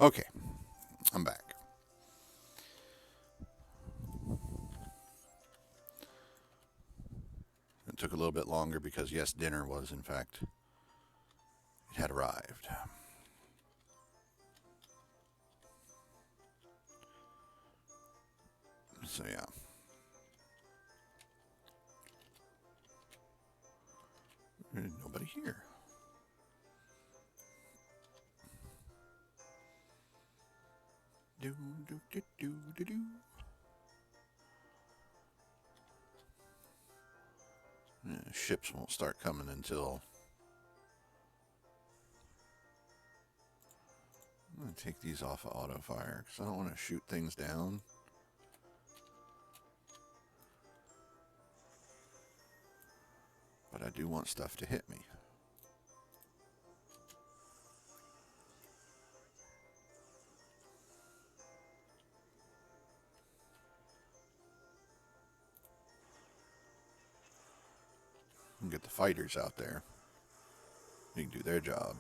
Okay, I'm back. It took a little bit longer because, yes, dinner was, in fact, it had arrived. So, yeah. Nobody here. Do, do, do, do, do, do. Ships won't start coming until. I'm going to take these off of auto fire because I don't want to shoot things down. But I do want stuff to hit me. And get the fighters out there. They can do their job.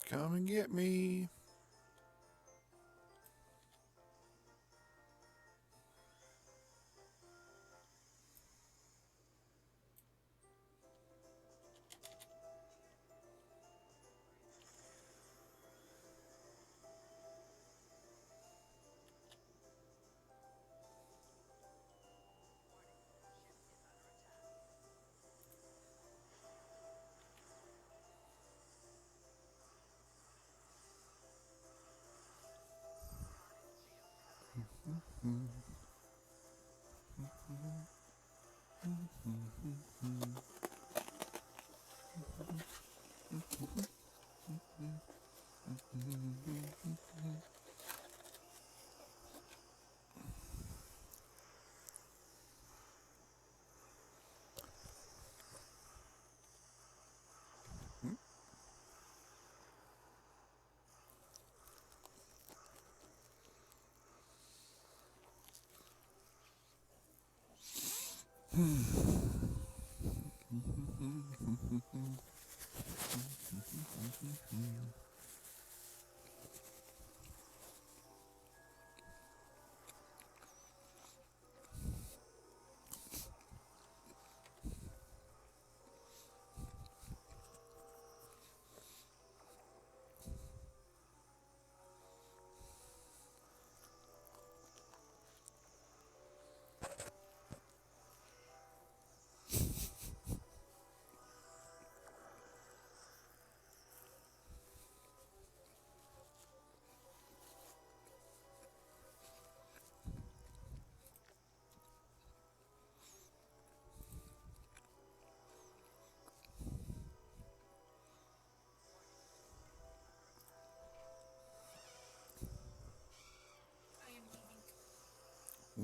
Come and get me.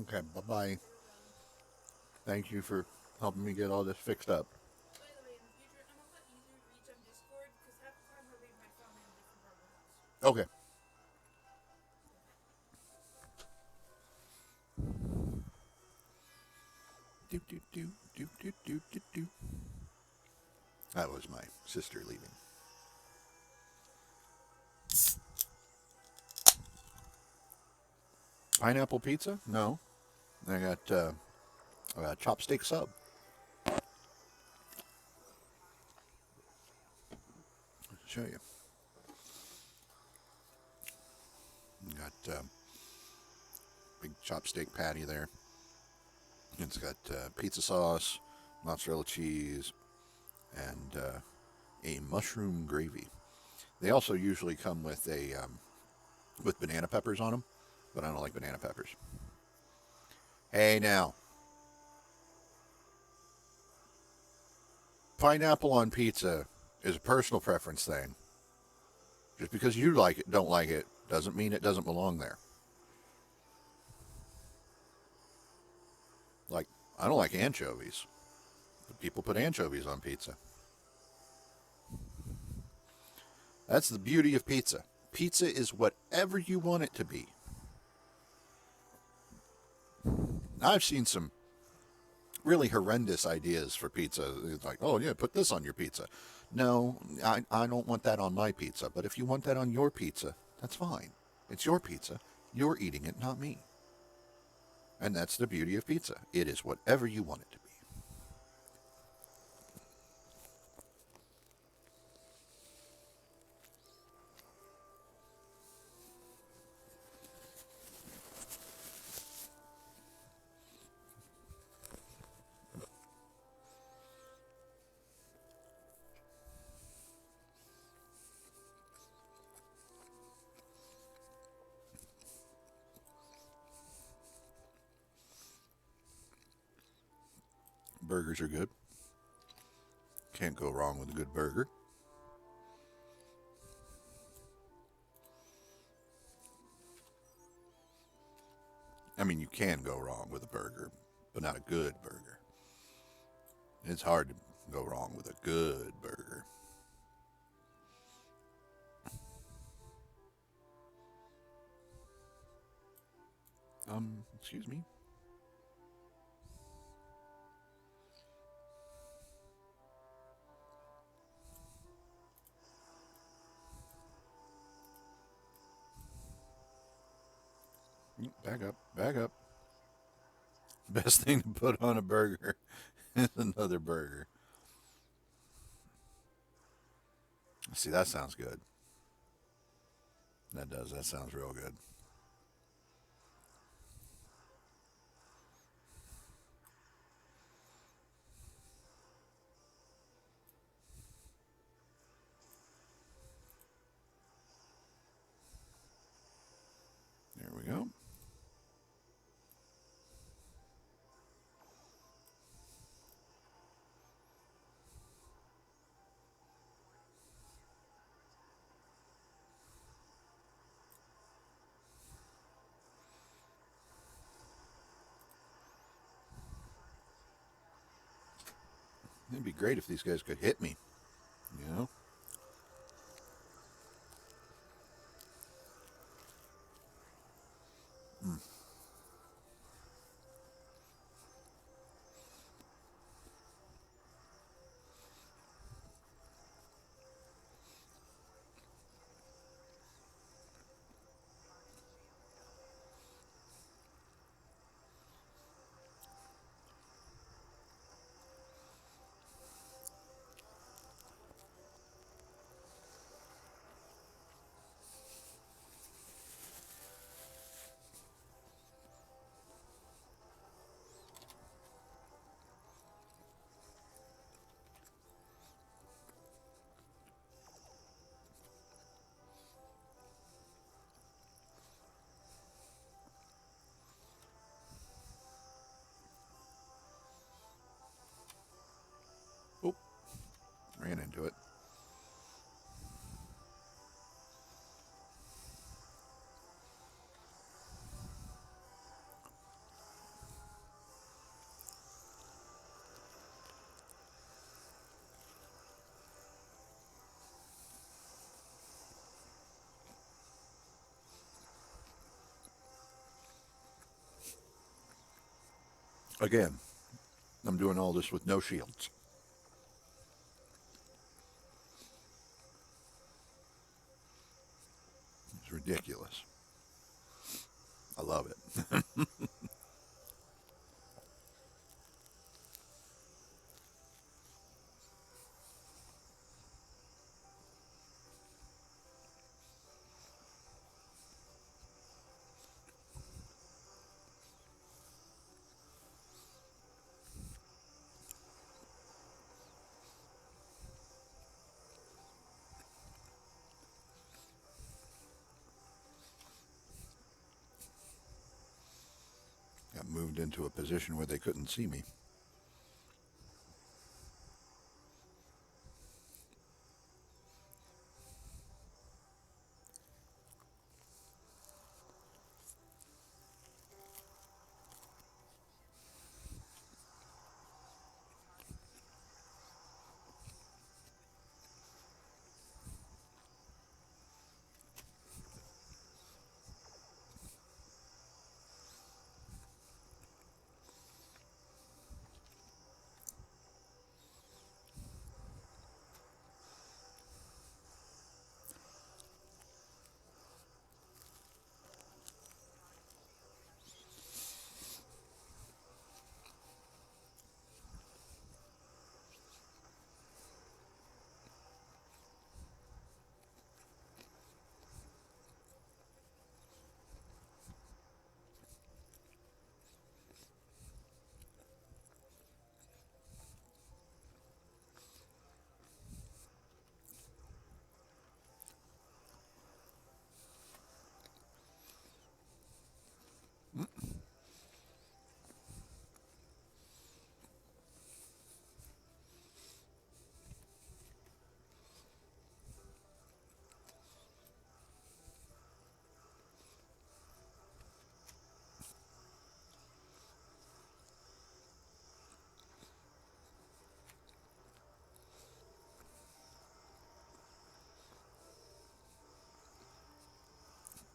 Okay, bye bye. Thank you for helping me get all this fixed up. Okay. Do, do, do, do, do, do, do, do. That was my sister leaving. Pineapple pizza? No. I got chopstick sub. Show you. Got big chopstick patty there. It's got pizza sauce, mozzarella cheese, and a mushroom gravy. They also usually come with a with banana peppers on them, but I don't like banana peppers. Hey now, pineapple on pizza is a personal preference thing. Just because you don't like it, Doesn't mean it doesn't belong there. Like, I don't like anchovies, but people put anchovies on pizza. That's the beauty of pizza. Pizza is whatever you want it to be. I've seen some really horrendous ideas for pizza. It's like, oh, yeah, put this on your pizza. No, I don't want that on my pizza. But if you want that on your pizza, that's fine. It's your pizza. You're eating it, not me. And that's the beauty of pizza. It is whatever you want it to be. Burgers are good. Can't go wrong with a good burger. I mean, you can go wrong with a burger, but not a good burger. It's hard to go wrong with a good burger. Excuse me. Back up, back up. Best thing to put on a burger is another burger. See, that sounds good. That does. That sounds real good. There we go. It'd be great if these guys could hit me, you know? Mm. Oh, ran into it. Again, I'm doing all this with no shields. It's ridiculous. I love it. Got moved into a position where they couldn't see me.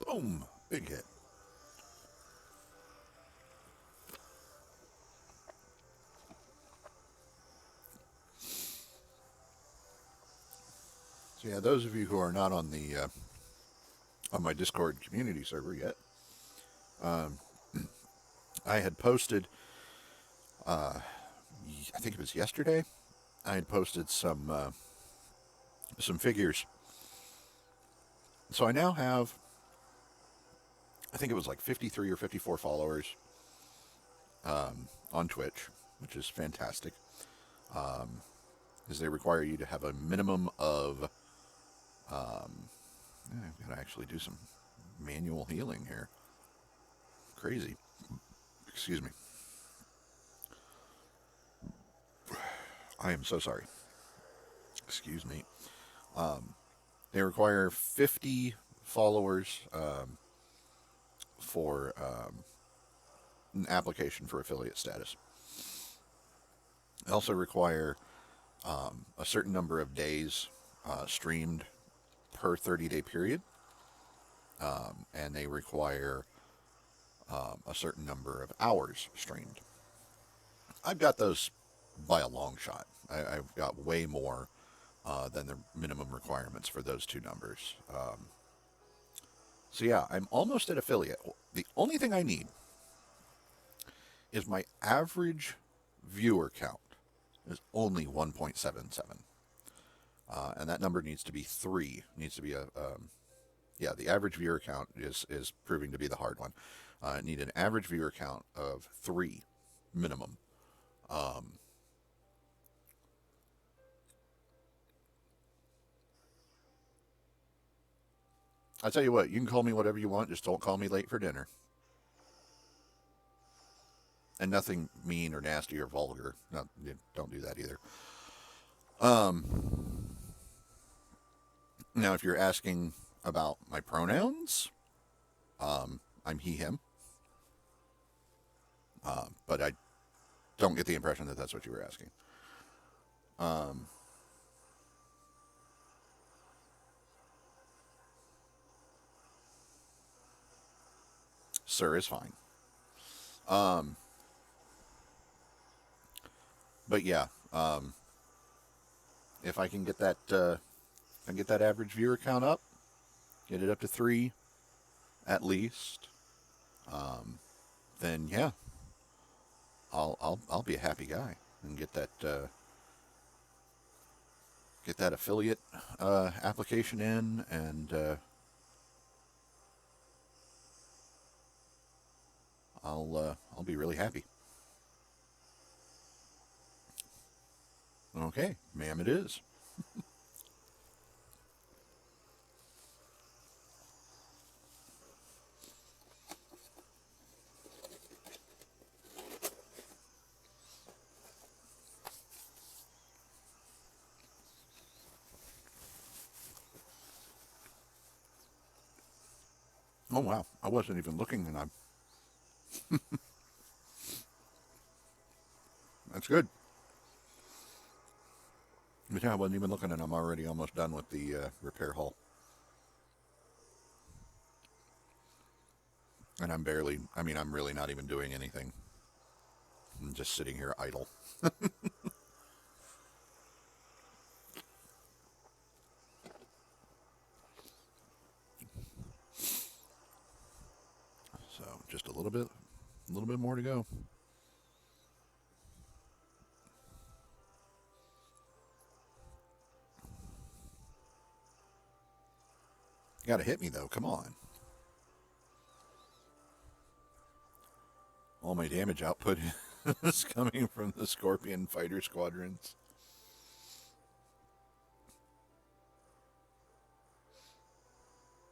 Boom! Big hit. So yeah, those of you who are not on the on my Discord community server yet, I had posted. I think it was yesterday. I had posted some figures. So I now have, I think it was like 53 or 54 followers on Twitch, which is fantastic. Because they require you to have a minimum of. I've got to actually do some manual healing here. Crazy. Excuse me. I am so sorry. Excuse me. They require 50 followers for an application for affiliate status. They also require a certain number of days streamed per 30-day period, and they require a certain number of hours streamed. I've got those by a long shot. I've got way more than the minimum requirements for those two numbers. So yeah, I'm almost at affiliate. The only thing I need is my average viewer count is only 1.77. And that number needs to be 3. Needs to be the average viewer count is proving to be the hard one. I need an average viewer count of 3 minimum. I tell you what, you can call me whatever you want, just don't call me late for dinner. And nothing mean or nasty or vulgar. No, don't do that either. Now, if you're asking about my pronouns, I'm he, him. But I don't get the impression that that's what you were asking. Sir is fine. But yeah, if I can get that average viewer count up, get it up to 3 at least, then yeah, I'll be a happy guy and get that affiliate application in, and I'll be really happy. Okay, ma'am, it is. Oh wow, I wasn't even looking, and I'm. That's good. But yeah, I wasn't even looking, and I'm already almost done with the repair haul. And I'm really not even doing anything. I'm just sitting here idle. So just a little bit more to go. You gotta hit me though, come on. All my damage output is coming from the Scorpion fighter squadrons.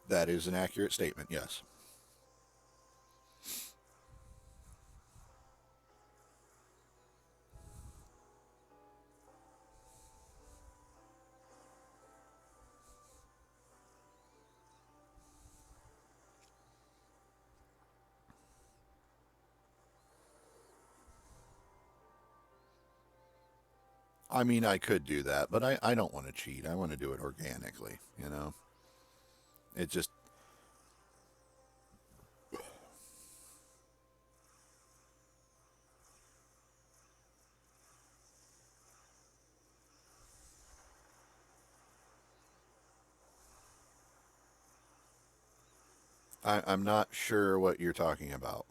That is an accurate statement, yes. I mean, I could do that, but I don't want to cheat. I want to do it organically, you know? It just, I'm not sure what you're talking about.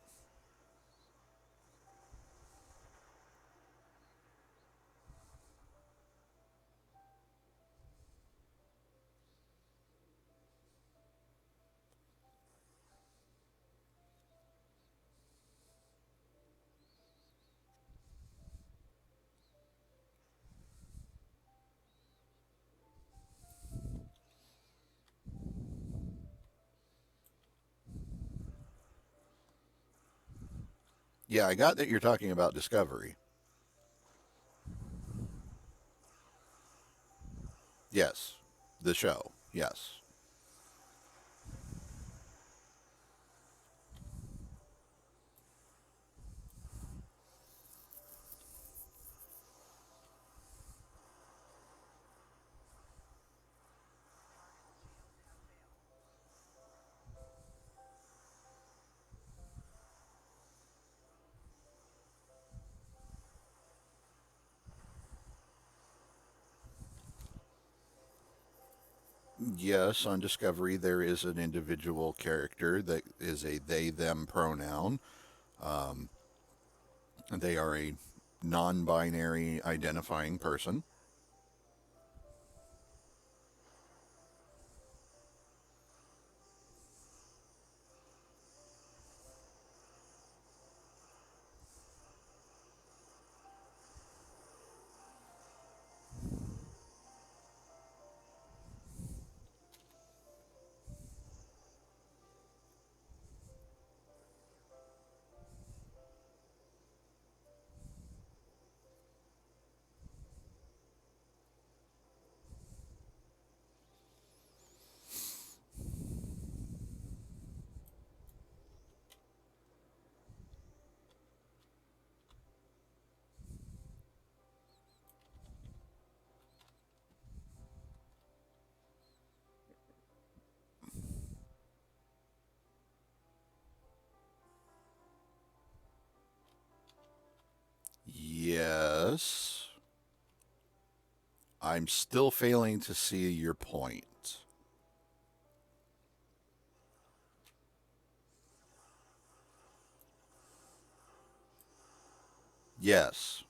Yeah, I got that you're talking about Discovery. Yes, the show. Yes. Yes, on Discovery there is an individual character that is a they them pronoun. Um, they are a non-binary identifying person. Yes. I'm still failing to see your point. Yes.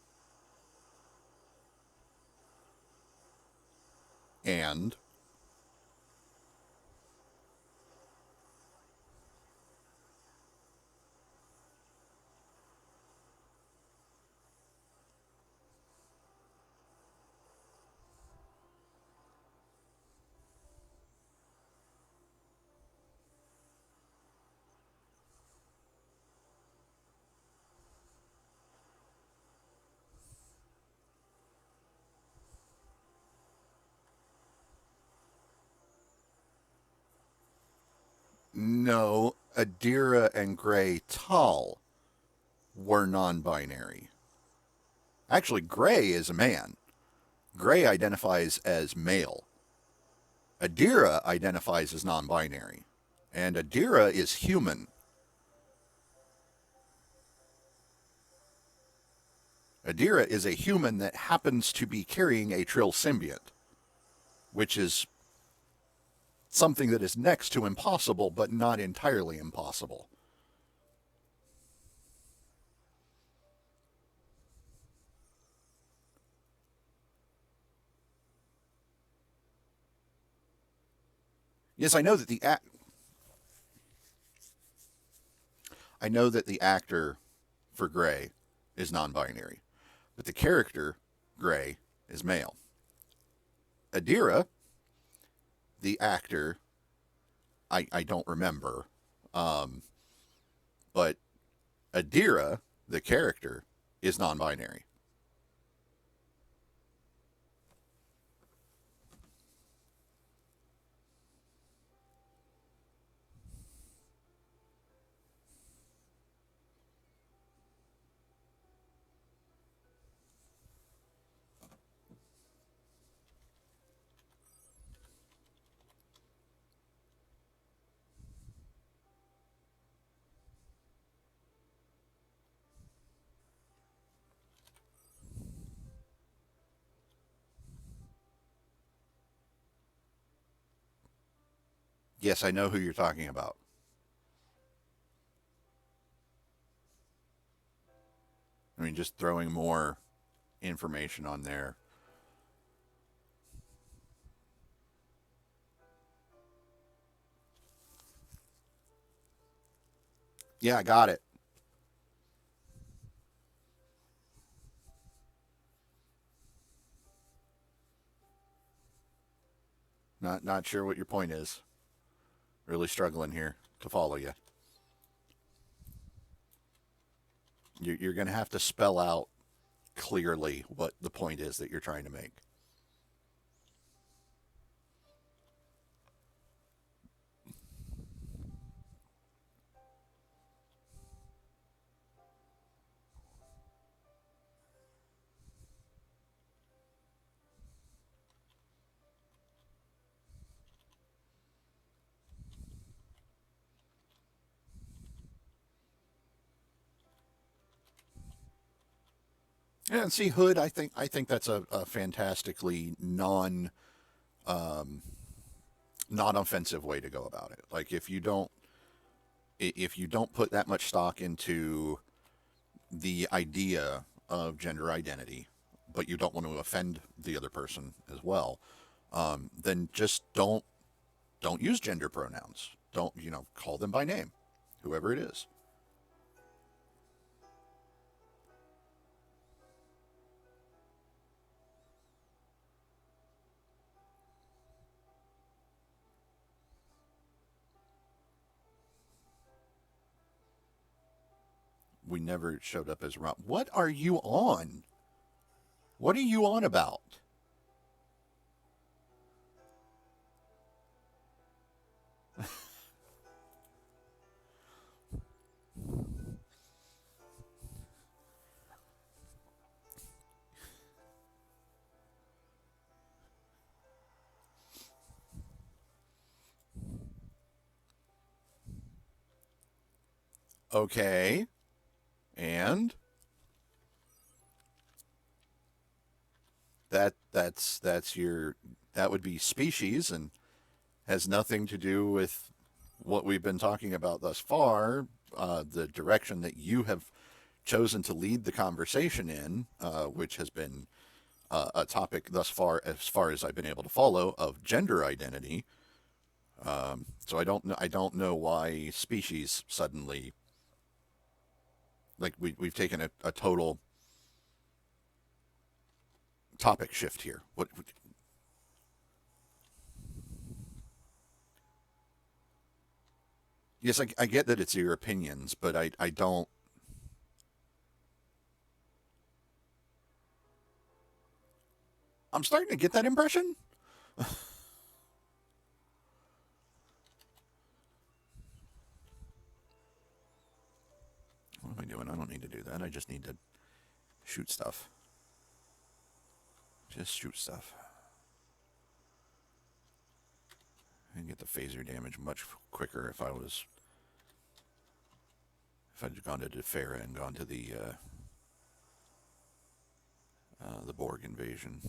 And no, Adira and Gray Tal were non-binary. Actually, Gray is a man. Gray identifies as male. Adira identifies as non-binary. And Adira is human. Adira is a human that happens to be carrying a Trill symbiont, which is something that is next to impossible, but not entirely impossible. Yes, I know that the actor for Gray is non-binary, but the character Gray is male. Adira, the actor, I don't remember, um, but Adira, the character, is non-binary. Yes, I know who you're talking about. I mean, just throwing more information on there. Yeah, I got it. Not sure what your point is. Really struggling here to follow you. You're going to have to spell out clearly what the point is that you're trying to make. Yeah, and see, hood. I think that's a fantastically non offensive way to go about it. Like if you don't put that much stock into the idea of gender identity, but you don't want to offend the other person as well, then just don't use gender pronouns. Don't call them by name, whoever it is. We never showed up as Rob. What are you on? What are you on about? Okay, and that would be species and has nothing to do with what we've been talking about thus far. The direction that you have chosen to lead the conversation in, which has been a topic thus far as I've been able to follow, of gender identity. So I don't know why species suddenly, like we've taken a total topic shift here. What? Yes, I get that it's your opinions, but I don't. I'm starting to get that impression. What am I doing? I don't need to do that. I just need to shoot stuff. Just shoot stuff. And get the phaser damage much quicker if I'd gone to Defera and gone to the Borg invasion.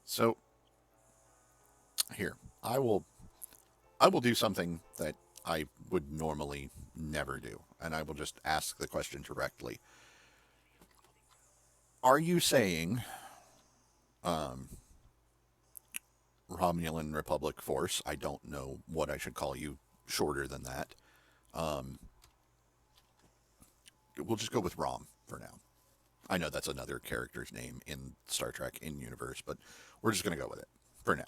So here, I will do something that I would normally never do, and I will just ask the question directly. Are you saying Romulan Republic Force? I don't know what I should call you shorter than that. Um, we'll just go with Rom for now. I know that's another character's name in Star Trek in universe, but we're just going to go with it for now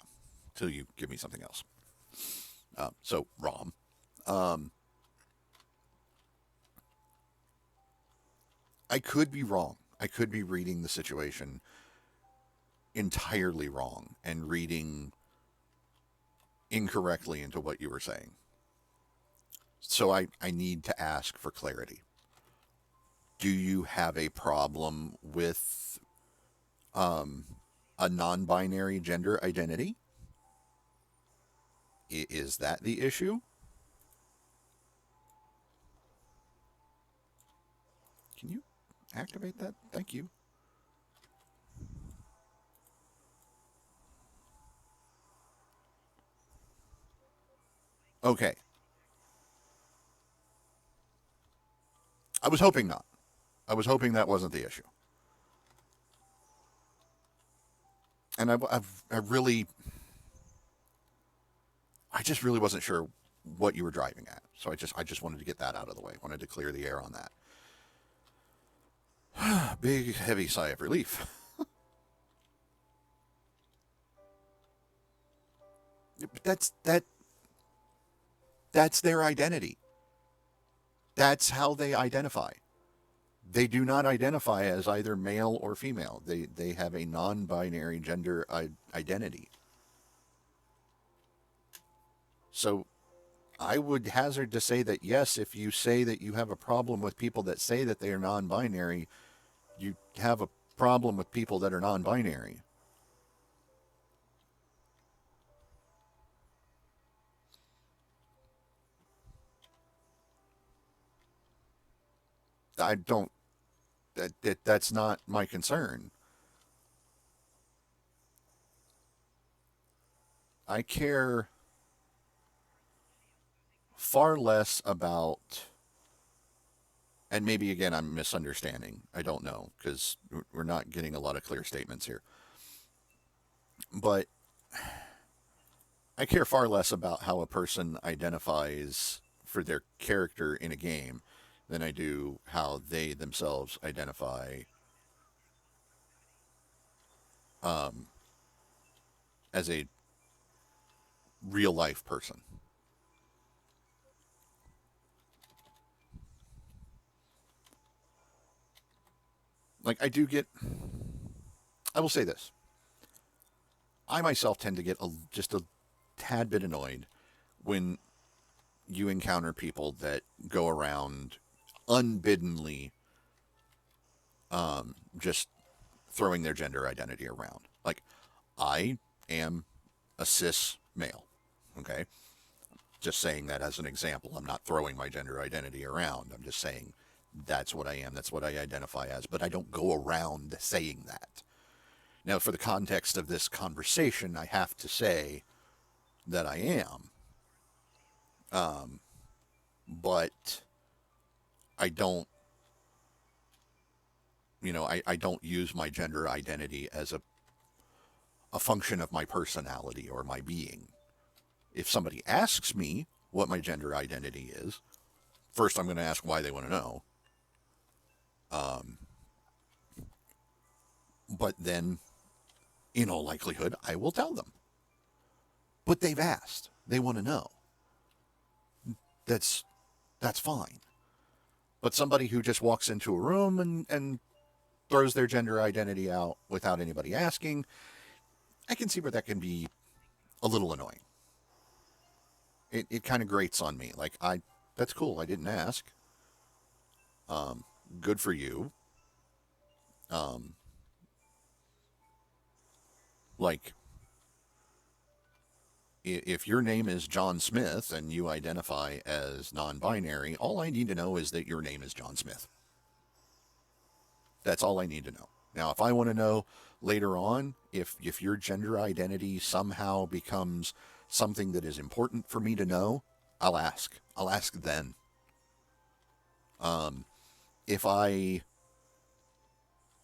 till you give me something else. So Rom, um, I could be wrong. I could be reading the situation entirely wrong and reading incorrectly into what you were saying. So I need to ask for clarity. Do you have a problem with a non binary gender identity? Is that the issue? Can you activate that? Thank you. Okay. I was hoping not. I was hoping that wasn't the issue. And I really, I just really wasn't sure what you were driving at. So I just wanted to get that out of the way. Wanted to clear the air on that. Big, heavy sigh of relief. That's that. That's their identity. That's how they identify. They do not identify as either male or female. They have a non-binary gender identity. So I would hazard to say that yes, if you say that you have a problem with people that say that they are non-binary, you have a problem with people that are non-binary. I don't. That's not my concern. I care far less about, and maybe again I'm misunderstanding. I don't know because we're not getting a lot of clear statements here. But I care far less about how a person identifies for their character in a game than I do how they themselves identify um, as a real life person. Like I do get, I will say this: I myself tend to get just a tad bit annoyed when you encounter people that go around unbiddenly just throwing their gender identity around. Like, I am a cis male. Okay. Just saying that as an example. I'm not throwing my gender identity around. I'm just saying that's what I am. That's what I identify as. But I don't go around saying that. Now, for the context of this conversation, I have to say that I am. But I don't, I don't use my gender identity as a function of my personality or my being. If somebody asks me what my gender identity is, first I'm going to ask why they want to know. Um, but then, in all likelihood, I will tell them. But they've asked. They want to know. That's that's fine. But somebody who just walks into a room and throws their gender identity out without anybody asking, I can see where that can be a little annoying. It kind of grates on me. Like that's cool. I didn't ask. Um, Good for you. Um, like if your name is John Smith and you identify as non-binary, all I need to know is that your name is John Smith. That's all I need to know. Now, if I want to know later on if your gender identity somehow becomes something that is important for me to know, I'll ask. I'll ask then. Um, if I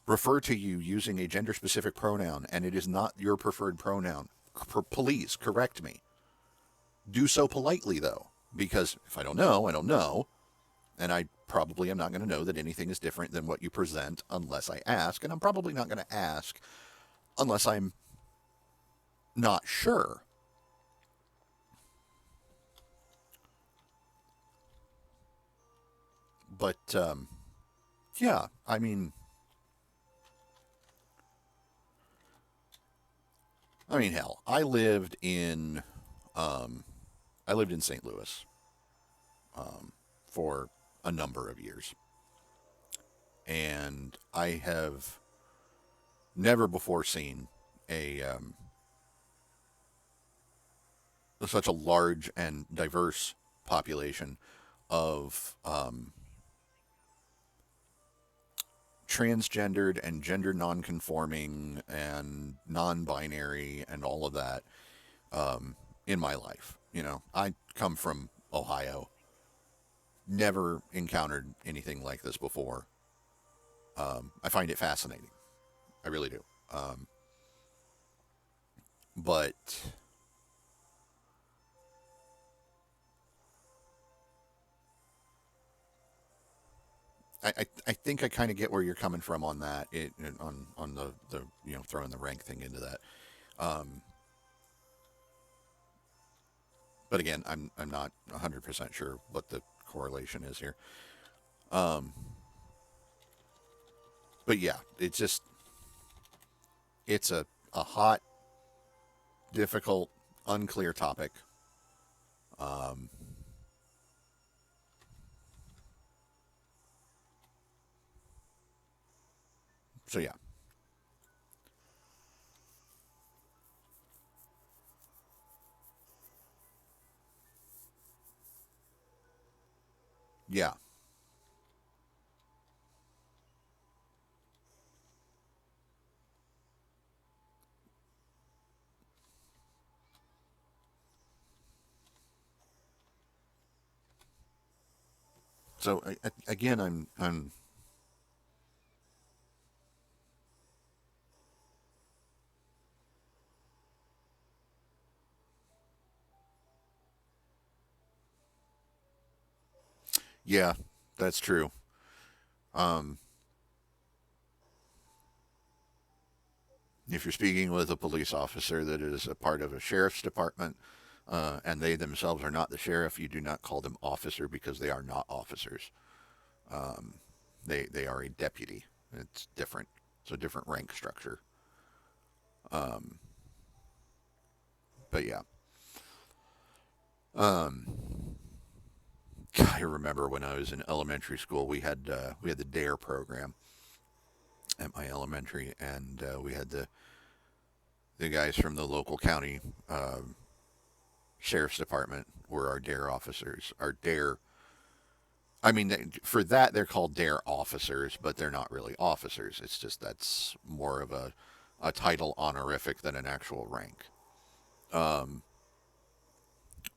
refer to you using a gender specific pronoun and it is not your preferred pronoun, please correct me. Do so politely, though, because if I don't know, I don't know. And I probably am not going to know that anything is different than what you present unless I ask. And I'm probably not going to ask unless I'm not sure. But yeah, I mean, I mean, hell, I lived in St. Louis for a number of years, and I have never before seen a such a large and diverse population of transgendered and gender nonconforming and non-binary and all of that in my life. I come from Ohio, never encountered anything like this before. I find it fascinating. I really do. But I think I kind of get where you're coming from on that. On the throwing the rank thing into that. Um, but again, I'm not 100% sure what the correlation is here. Um, but yeah, it's a hot, difficult, unclear topic. Um, so yeah, yeah. So again, I'm yeah, that's true. Um, if you're speaking with a police officer that is a part of a sheriff's department, and they themselves are not the sheriff, you do not call them officer because they are not officers. Um, they are a deputy. It's different. It's a different rank structure. Um, but yeah. Um, I remember when I was in elementary school, we had the Dare program at my elementary, and we had the guys from the local county sheriff's department were our Dare officers. Our Dare, I mean, for that they're called Dare officers, but they're not really officers. It's just that's more of a title honorific than an actual rank. Um,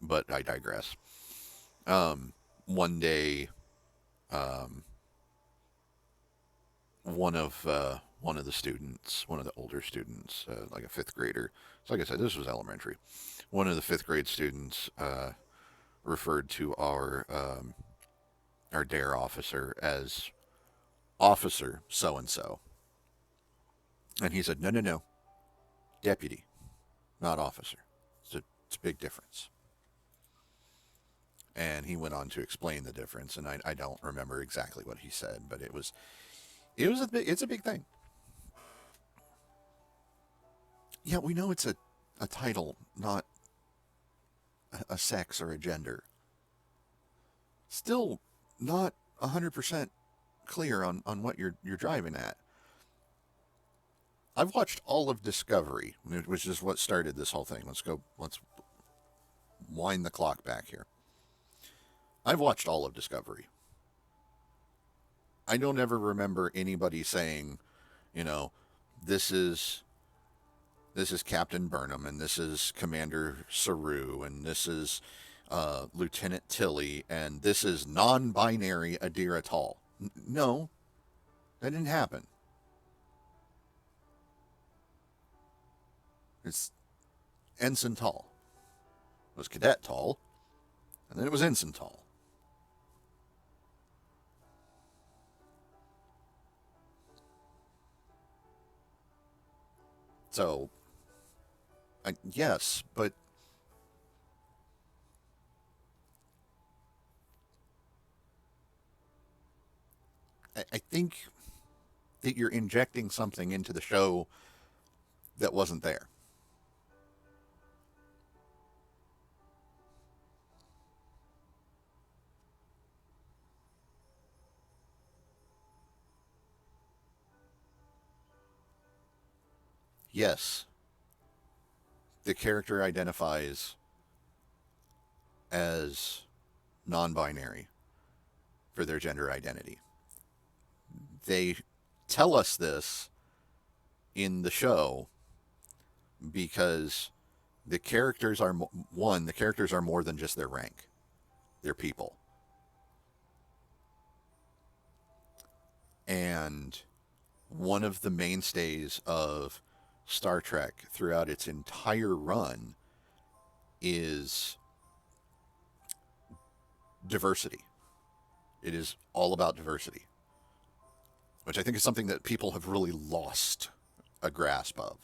but I digress. One day, um, one of the students, one of the older students, like a fifth grader. So like I said, this was elementary. One of the fifth grade students referred to our dare officer as officer so and so, and he said, no, no, no, deputy, not officer. It's a big difference. And he went on to explain the difference, and I don't remember exactly what he said, but it's a big thing. Yeah, we know it's a title, not a sex or a gender. Still not 100% clear on what you're driving at. I've watched all of Discovery, which is what started this whole thing. Let's wind the clock back here. I've watched all of Discovery. I don't ever remember anybody saying, you know, this is this is Captain Burnham and this is Commander Saru and this is Lieutenant Tilly and this is non-binary Adira Tall. No, that didn't happen. It's Ensign Tall. It was Cadet Tall, and then it was Ensign Tall. So, yes, but I think that you're injecting something into the show that wasn't there. yes, the character identifies as non-binary for their gender identity. They tell us this in the show because the characters are the characters are more than just their rank. They're people. And one of the mainstays of Star Trek throughout its entire run is diversity. It is all about diversity, which I think is something that people have really lost a grasp of.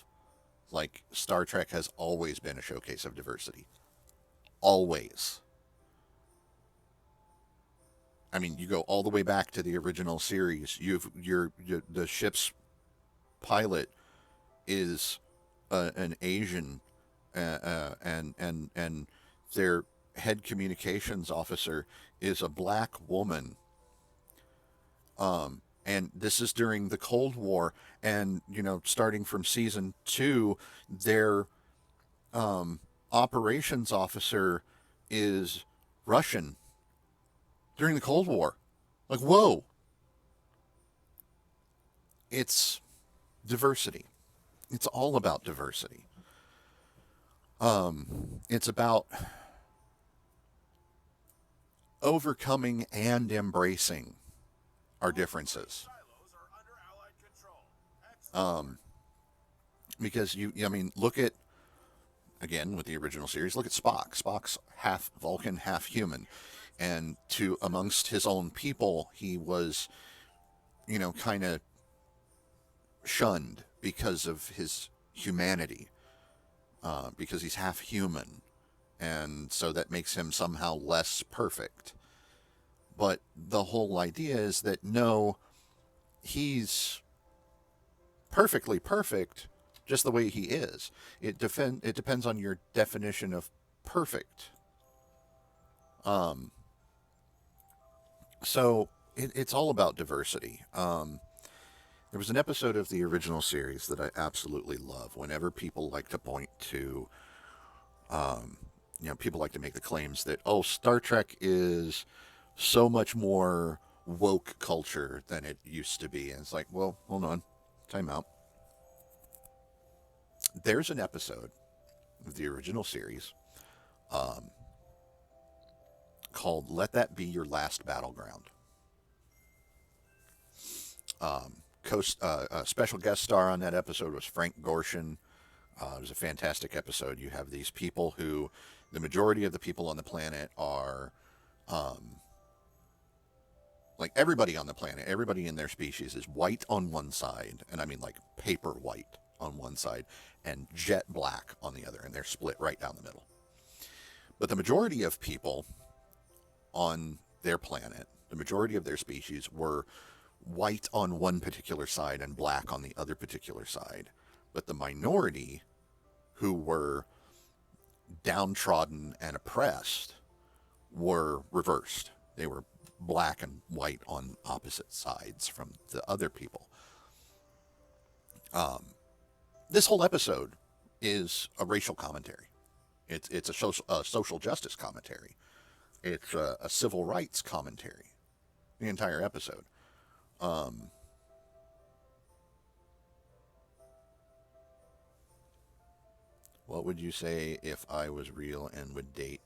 Like, Star Trek has always been a showcase of diversity. Always. I mean, you go all the way back to the original series. The ship's pilot is an Asian, and their head communications officer is a black woman. And this is during the Cold War, and starting from season 2, their operations officer is Russian during the Cold War. Like, whoa. It's diversity. It's all about diversity. It's about overcoming and embracing our differences. Because look at, again, with the original series, look at Spock. Spock's half Vulcan, half human. And amongst his own people, he was, kind of shunned because of his humanity, because he's half human. And so that makes him somehow less perfect. But the whole idea is that, no, he's perfectly perfect just the way he is. It depends on your definition of perfect. So it's all about diversity. There was an episode of the original series that I absolutely love. Whenever people like to point to, people like to make the claims that, Star Trek is so much more woke culture than it used to be. And it's like, well, hold on, time out. There's an episode of the original series called "Let That Be Your Last Battleground." Special guest star on that episode was Frank Gorshin. It was a fantastic episode. You have these people who, the majority of the people on the planet are, like, everybody on the planet, everybody in their species is white on one side, and I mean like paper white on one side, and jet black on the other, and they're split right down the middle. But the majority of people on their planet, the majority of their species, were white on one particular side and black on the other particular side. But the minority, who were downtrodden and oppressed, were reversed. They were black and white on opposite sides from the other people. This whole episode is a racial commentary. It's a social justice commentary. It's a civil rights commentary. The entire episode. What would you say if I was real and would date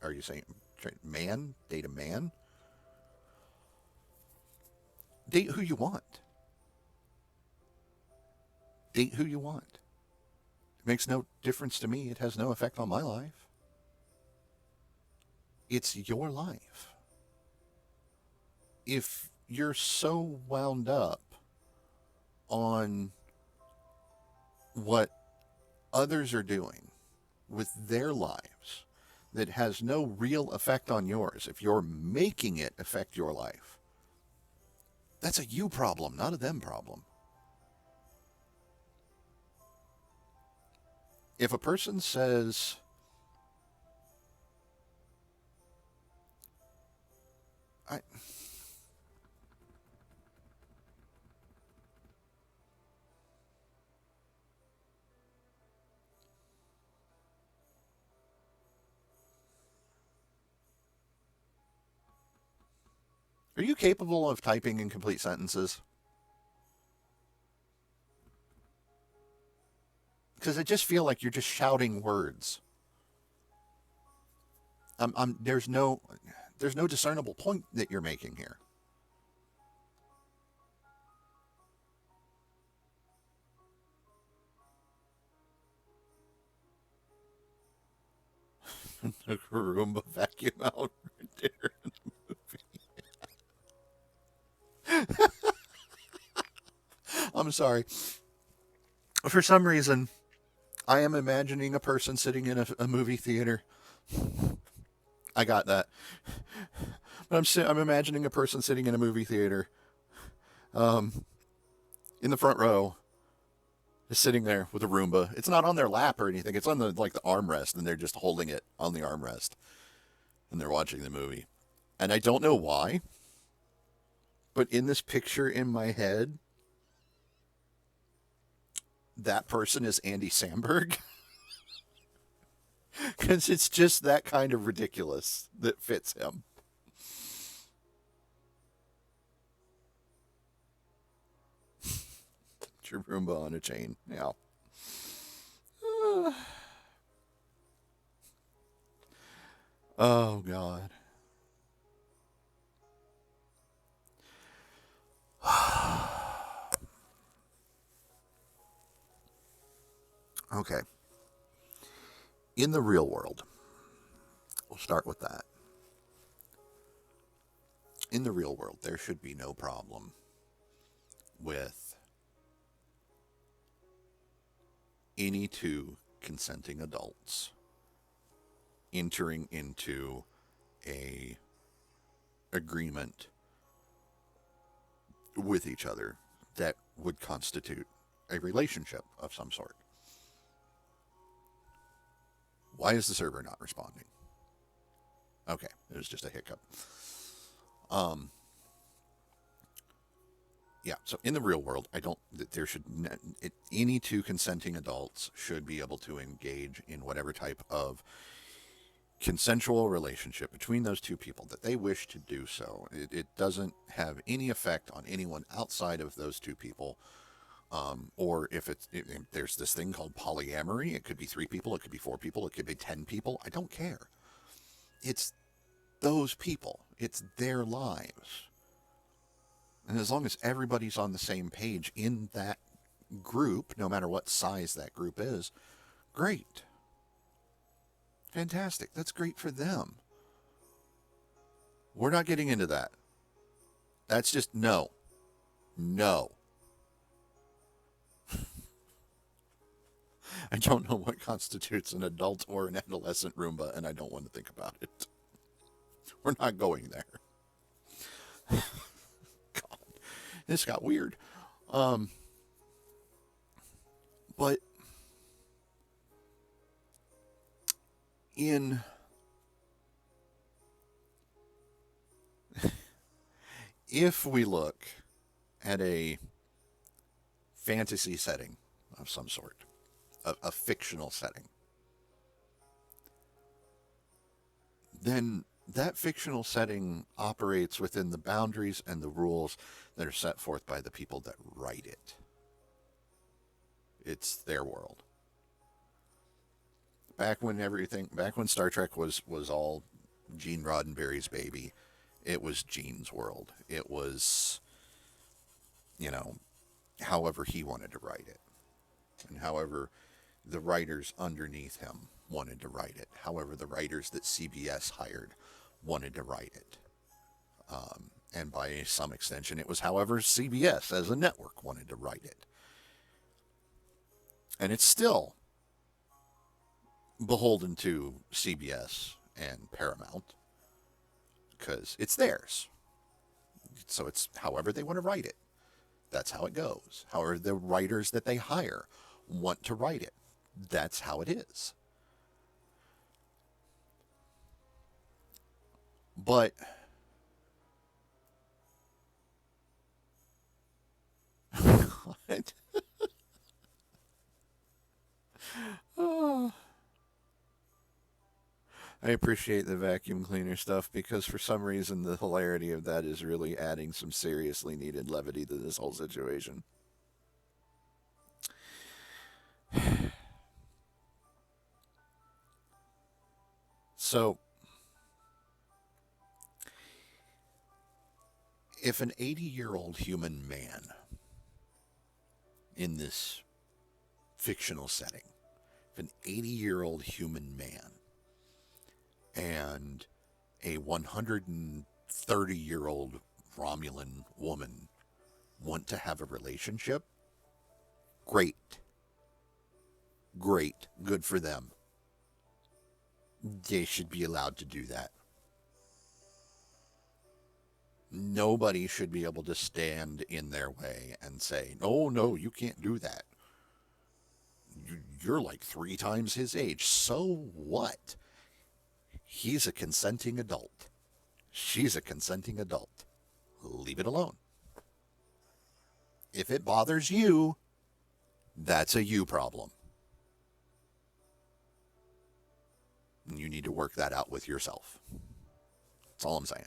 are you saying man? Date a man? Date who you want. Date who you want. It makes no difference to me. It has no effect on my life. It's your life. If you're so wound up on what others are doing with their lives that has no real effect on yours, if you're making it affect your life, that's a you problem, not a them problem. If a person says, Are you capable of typing in complete sentences? Because I just feel like you're just shouting words. There's no discernible point that you're making here. A Roomba vacuum out right there in the movie. I'm sorry. For some reason, I am imagining a person sitting in a movie theater. I got that. But I'm imagining a person sitting in a movie theater, um, in the front row, just sitting there with a Roomba. It's not on their lap or anything. It's on the armrest, and they're just holding it on the armrest, and they're watching the movie. And I don't know why, but in this picture in my head, that person is Andy Samberg. Because it's just that kind of ridiculous that fits him. Roomba on a chain. Yeah. Oh, God. Okay. In the real world, we'll start with that. In the real world, there should be no problem with any two consenting adults entering into a agreement with each other that would constitute a relationship of some sort. Why is the server not responding? Okay, it was just a hiccup. Yeah, so in the real world, I don't, there should, any two consenting adults should be able to engage in whatever type of consensual relationship between those two people that they wish to do so. It doesn't have any effect on anyone outside of those two people. Or if there's this thing called polyamory, it could be 3 people, it could be 4 people, it could be 10 people. I don't care. It's those people. It's their lives. And as long as everybody's on the same page in that group, no matter what size that group is, great. Fantastic. That's great for them. We're not getting into that. That's just no. No. I don't know what constitutes an adult or an adolescent Roomba, and I don't want to think about it. We're not going there. God, this got weird. But in if we look at a fantasy setting of some sort, a fictional setting, then that fictional setting operates within the boundaries and the rules that are set forth by the people that write it. It's their world. Back when Star Trek was all Gene Roddenberry's baby, it was Gene's world. It was, however he wanted to write it. And however the writers underneath him wanted to write it. However the writers that CBS hired wanted to write it. And by some extension, it was however CBS as a network wanted to write it. And it's still beholden to CBS and Paramount because it's theirs. So it's however they want to write it. That's how it goes. However the writers that they hire want to write it. That's how it is. But I appreciate the vacuum cleaner stuff because for some reason the hilarity of that is really adding some seriously needed levity to this whole situation. So, if an 80-year-old human man in this fictional setting, if an 80-year-old human man and a 130-year-old Romulan woman want to have a relationship, great. Great. Good for them. They should be allowed to do that. Nobody should be able to stand in their way and say, no, no, you can't do that. You're like 3 times his age. So what? He's a consenting adult. She's a consenting adult. Leave it alone. If it bothers you, that's a you problem. You need to work that out with yourself. That's all I'm saying.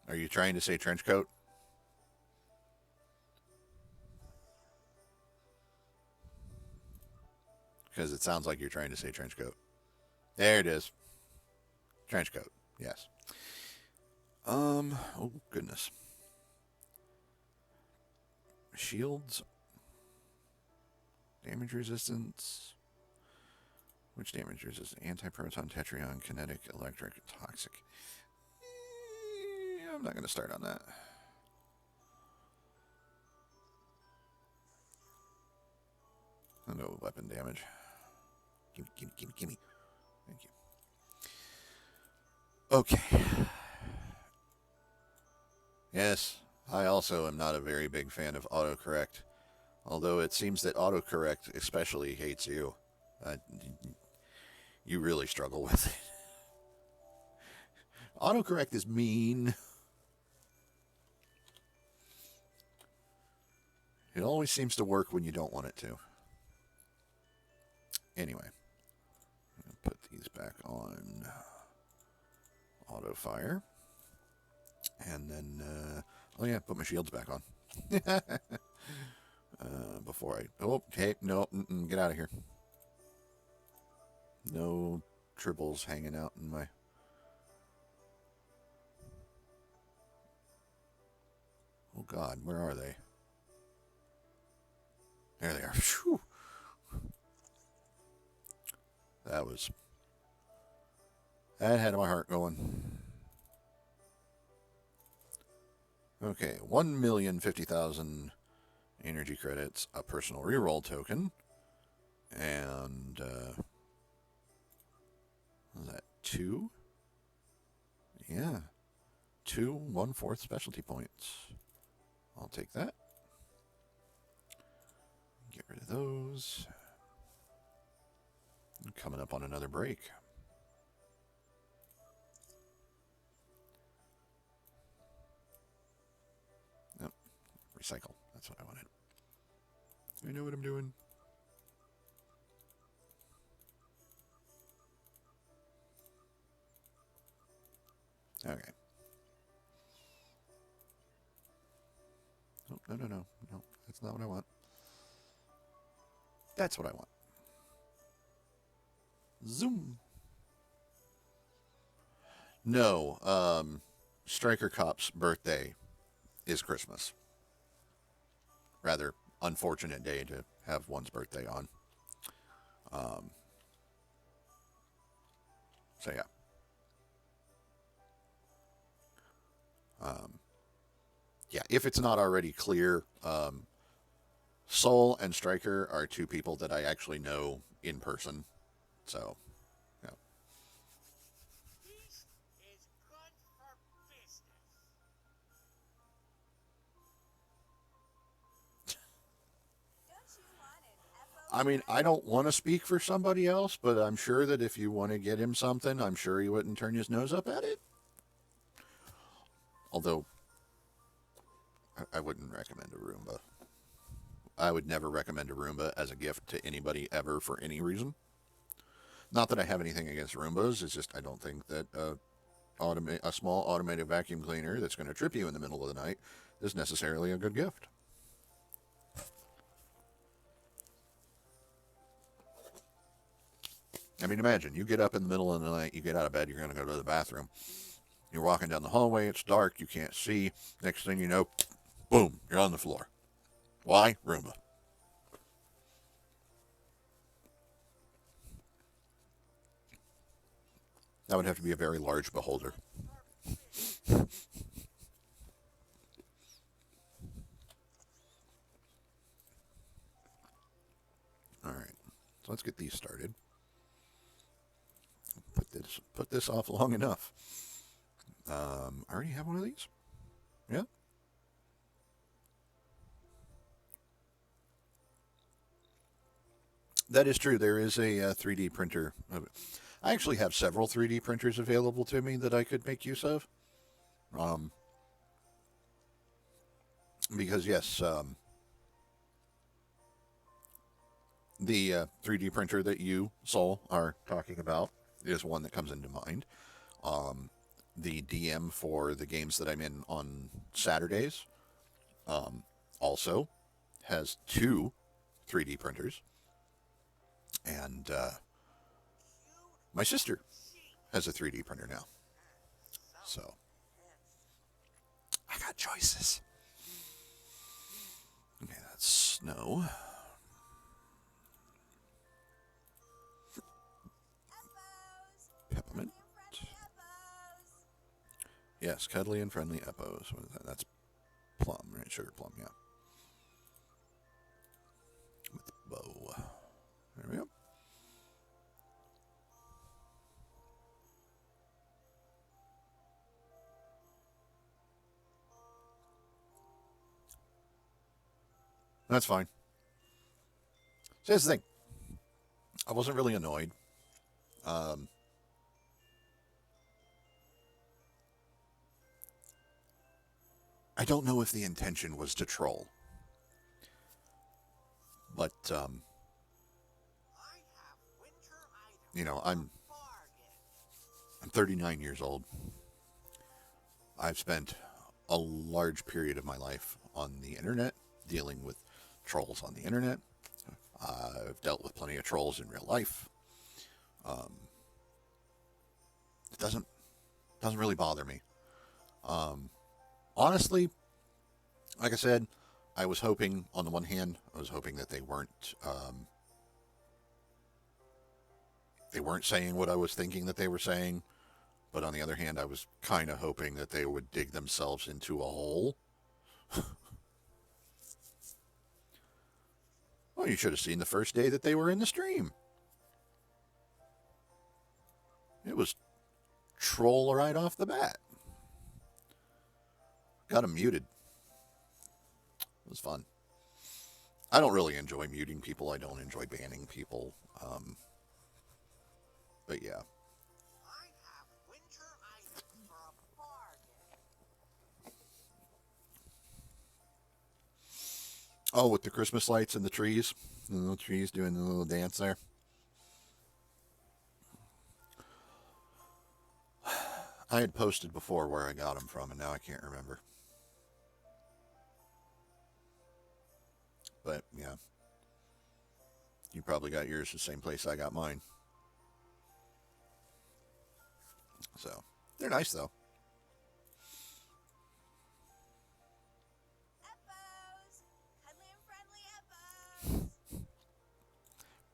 Are you trying to say trench coat? Because it sounds like you're trying to say trench coat. There it is. Trench coat. Yes. Oh goodness. Shields. Damage resistance. Which damage resistance? Anti-proton, tetrion, kinetic, electric, toxic. I'm not going to start on that. No weapon damage. Gimme. Thank you. Okay. Yes, I also am not a very big fan of autocorrect. Although it seems that autocorrect especially hates you. You really struggle with it. Autocorrect is mean. It always seems to work when you don't want it to. Anyway, put these back on auto fire. And then, oh yeah, put my shields back on. Before I, oh, hey, no, get out of here. No tribbles hanging out in my... Oh God, where are they? There they are. Whew. That had my heart going. Okay, 1,050,000 energy credits, a personal reroll token, and what was that 2? Yeah, 2 1/4 specialty points. I'll take that. Get rid of those. I'm coming up on another break. Nope. Recycle. That's what I wanted. I know what I'm doing. Okay. Oh, no. That's not what I want. That's what I want. Zoom. No, Striker Cop's birthday is Christmas. Rather unfortunate day to have one's birthday on. So yeah. Yeah, if it's not already clear, Soul and Striker are 2 people that I actually know in person. So, yeah. This is good for business. Don't you want an I mean, I don't want to speak for somebody else, but I'm sure that if you want to get him something, I'm sure he wouldn't turn his nose up at it. Although, I wouldn't recommend a Roomba. I would never recommend a Roomba as a gift to anybody ever for any reason. Not that I have anything against Roombas, it's just I don't think that a small automated vacuum cleaner that's going to trip you in the middle of the night is necessarily a good gift. I mean, imagine you get up in the middle of the night, you get out of bed, you're going to go to the bathroom. You're walking down the hallway, it's dark, you can't see. Next thing you know, boom, you're on the floor. Why? Roomba. That would have to be a very large beholder. All right, so let's get these started. Put this off long enough. I already have one of these. Yeah. That is true. There is a 3D printer. I actually have several 3D printers available to me that I could make use of. Um, because, yes, the 3D printer that you, Soul, are talking about is one that comes into mind. Um, the DM for the games that I'm in on Saturdays um, also has two 3D printers. And my sister has a 3D printer now. So I got choices. Okay, that's snow. Peppermint. Yes, cuddly and friendly Eppos. What is that? That's plum, right? Sugar plum, yeah. With bow. There we go. That's fine. So here's the thing. I wasn't really annoyed. Um, I don't know if the intention was to troll, but you know, I'm 39 years old. I've spent a large period of my life on the internet dealing with trolls on the internet. I've dealt with plenty of trolls in real life. Um, it doesn't really bother me. Um, honestly, like I said, I was hoping on the one hand, I was hoping that they weren't saying what I was thinking that they were saying. But on the other hand, I was kind of hoping that they would dig themselves into a hole. Well, you should have seen the first day that they were in the stream. It was troll right off the bat. Got them muted. It was fun. I don't really enjoy muting people. I don't enjoy banning people. But yeah. Oh, with the Christmas lights and the little trees doing the little dance there. I had posted before where I got them from, and now I can't remember. But yeah, you probably got yours the same place I got mine. So they're nice though.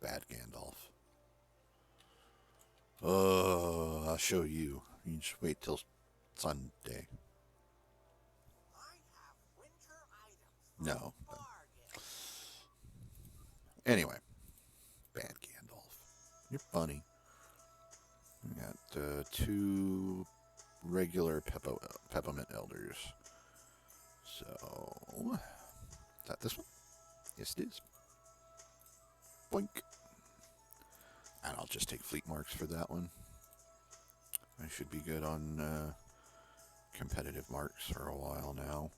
Bad Gandalf. Oh, I'll show you. You just wait till Sunday. No. Anyway, bad Gandalf. You're funny. We got two regular peppermint elders. So, is that this one? Yes, it is. Boink. And I'll just take fleet marks for that one. I should be good on competitive marks for a while now.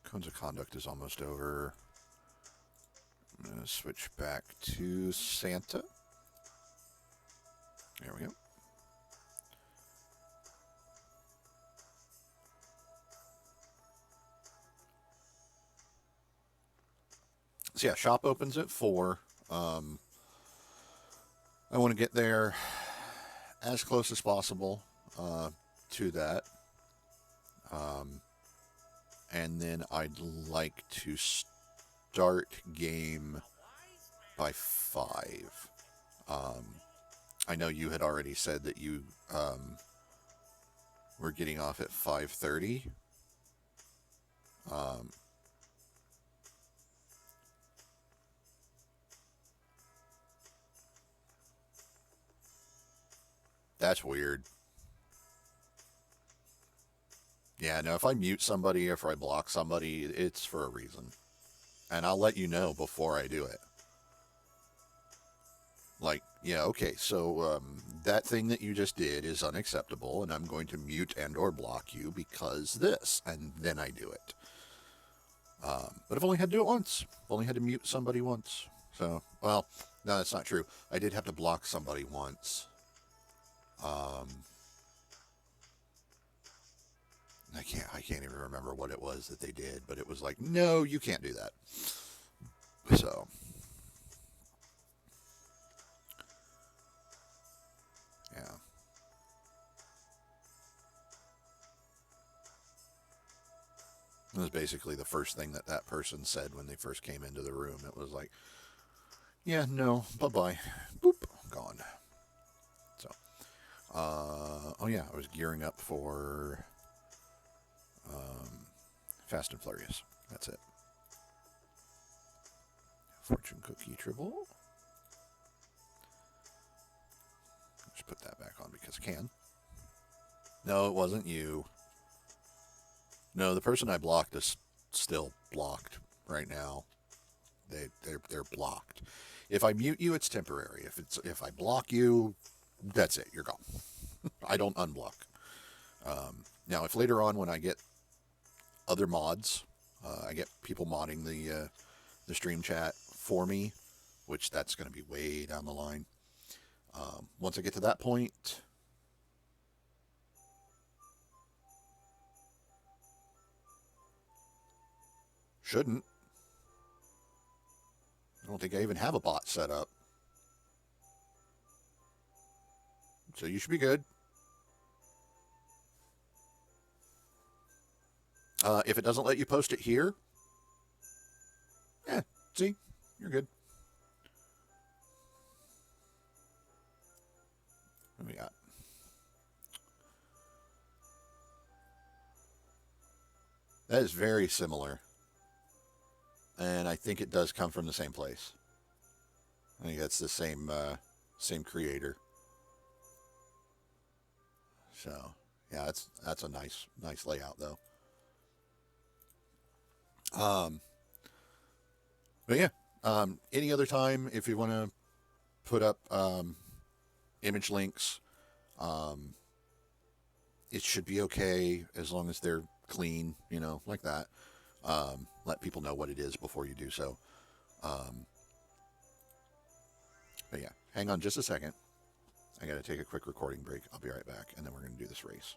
Codes of conduct is almost over. I'm going to switch back to Santa. There we go. So yeah, shop opens at 4. I want to get there as close as possible to that. And then I'd like to start game by 5. I know you had already said that you were getting off at 5:30. That's weird. Yeah, no, if I mute somebody or if I block somebody, it's for a reason. And I'll let you know before I do it. Like, yeah, okay, so that thing that you just did is unacceptable, and I'm going to mute and or block you because this, and then I do it. But I've only had to do it once. I've only had to mute somebody once. So, well, no, that's not true. I did have to block somebody once. I can't even remember what it was that they did, but it was like, no, you can't do that. So, yeah. It was basically the first thing that person said when they first came into the room. It was like, yeah, no, bye-bye. Boop, gone. So, oh yeah, I was gearing up for Fast and Furious. That's it. Fortune cookie tribble. Just put that back on because I can. No, it wasn't you. No, the person I blocked is still blocked right now. They're blocked. If I mute you, it's temporary. If I block you, that's it. You're gone. I don't unblock. Now, if later on when I get other mods, I get people modding the stream chat for me, which that's going to be way down the line. Once I get to that point, shouldn't. I don't think I even have a bot set up. So you should be good. If it doesn't let you post it here, yeah, see, you're good. What do we got? That is very similar. And I think it does come from the same place. I think that's the same creator. So yeah, that's a nice layout though. But yeah, any other time if you want to put up image links, it should be okay as long as they're clean, like that. Let people know what it is before you do so. But yeah, hang on just a second. I got to take a quick recording break. I'll be right back, and then we're going to do this race.